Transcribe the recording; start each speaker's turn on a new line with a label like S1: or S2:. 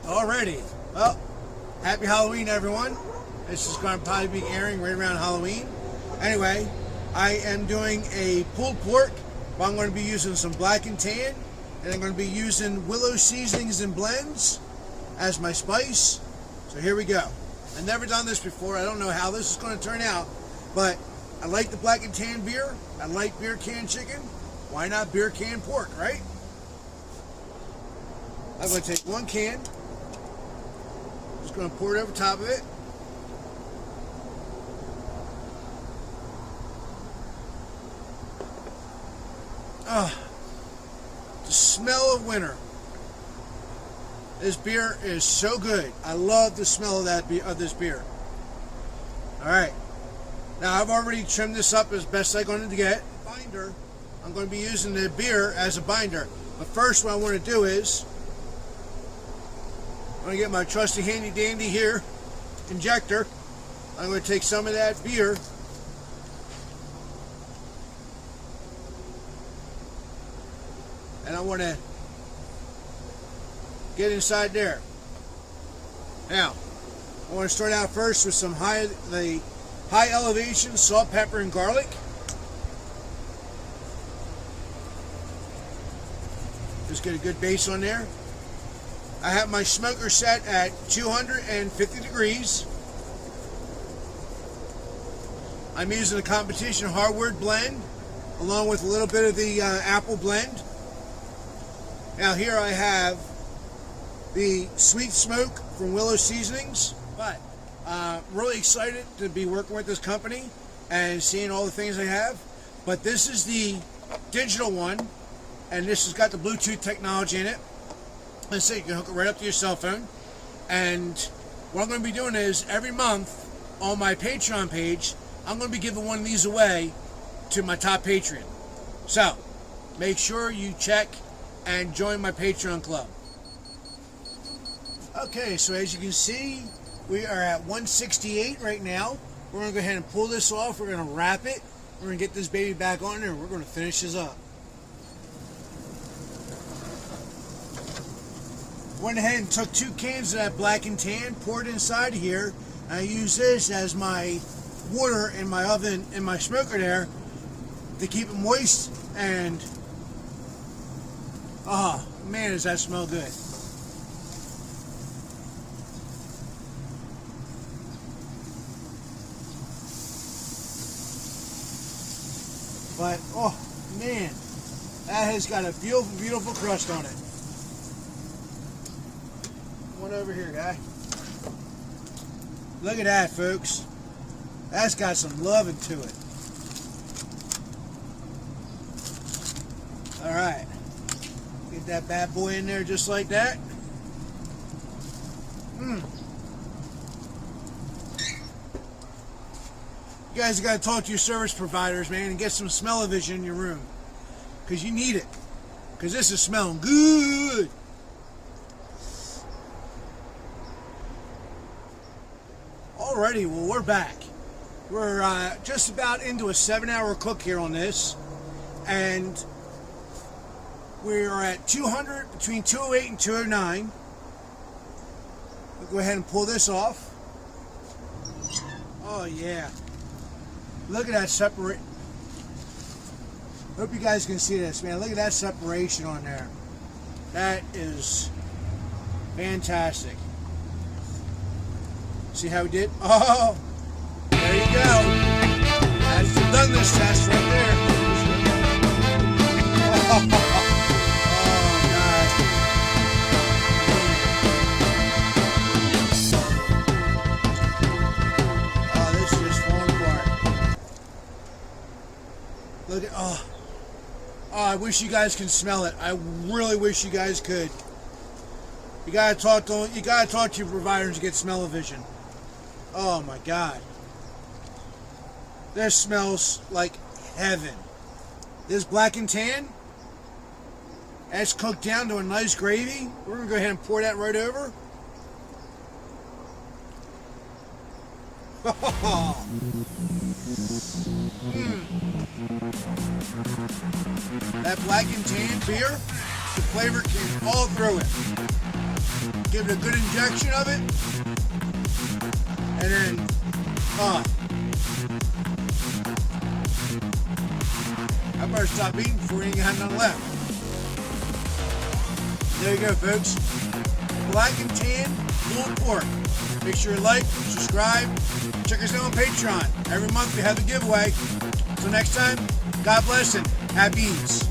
S1: Alrighty. Well, happy Halloween, everyone. This is going to probably be airing right around Halloween. Anyway, I am doing a pulled pork, but I'm going to be using some black and tan, and I'm going to be using willow seasonings and blends as my spice. So here we go. I've never done this before. I don't know how this is going to turn out, but I like the black and tan beer. I like beer can chicken. Why not beer can pork, right? I'm going to take one can. Just going to pour it over top of it. The smell of winter. This beer is so good. I love the smell of this beer. All right. Now I've already trimmed this up as best I'm going to get. Binder. I'm going to be using the beer as a binder. But first, what I want to do is I'm going to get my trusty handy dandy here injector. I'm going to take some of that beer and I want to get inside there. Now, I want to start out first with some high elevation salt, pepper, and garlic. Just get a good base on there. I have my smoker set at 250 degrees. I'm using a competition hardwood blend along with a little bit of the apple blend. Now here I have the sweet smoke from Willow Seasonings, but really excited to be working with this company and seeing all the things they have. But this is the digital one, and this has got the Bluetooth technology in it. And so you can hook it right up to your cell phone. And what I'm going to be doing is every month on my Patreon page, I'm going to be giving one of these away to my top Patreon. So make sure you check and join my Patreon club. Okay, so as you can see, we are at 168 right now. We're going to go ahead and pull this off. We're going to wrap it. We're going to get this baby back on there, and we're going to finish this up. Went ahead and took 2 cans of that black and tan, poured inside here. I use this as my water in my oven, in my smoker there, to keep it moist. And oh man, does that smell good. But oh man, that has got a beautiful, beautiful crust on it. One over here, guy. Look at that, folks. That's got some loving to it. All right. Get that bad boy in there just like that. You guys got to talk to your service providers, man, and get some smell-o-vision in your room. Because you need it. Because this is smelling good. Alrighty, well, we're back. We're just about into a 7-hour cook here on this. And we are at 200, between 208 and 209. We'll go ahead and pull this off. Oh, yeah. Look at that separate. Hope you guys can see this, man. Look at that separation on there. That is fantastic. See how we did? Oh, there you go. I've done this test right there. Oh, God. Oh, this is just falling apart. Look at, oh, I wish you guys can smell it. I really wish you guys could. You gotta talk to your providers to get smell-o-vision. Oh my God. This smells like heaven. This black and tan, that's cooked down to a nice gravy. We're gonna go ahead and pour that right over. That black and tan beer, the flavor came all through it. Give it a good injection of it. And then, I better stop eating before you ain't got nothing left. There you go, folks. Black and tan pulled pork. Make sure you like, subscribe, check us out on Patreon. Every month we have a giveaway. Until next time, God bless and happy eats.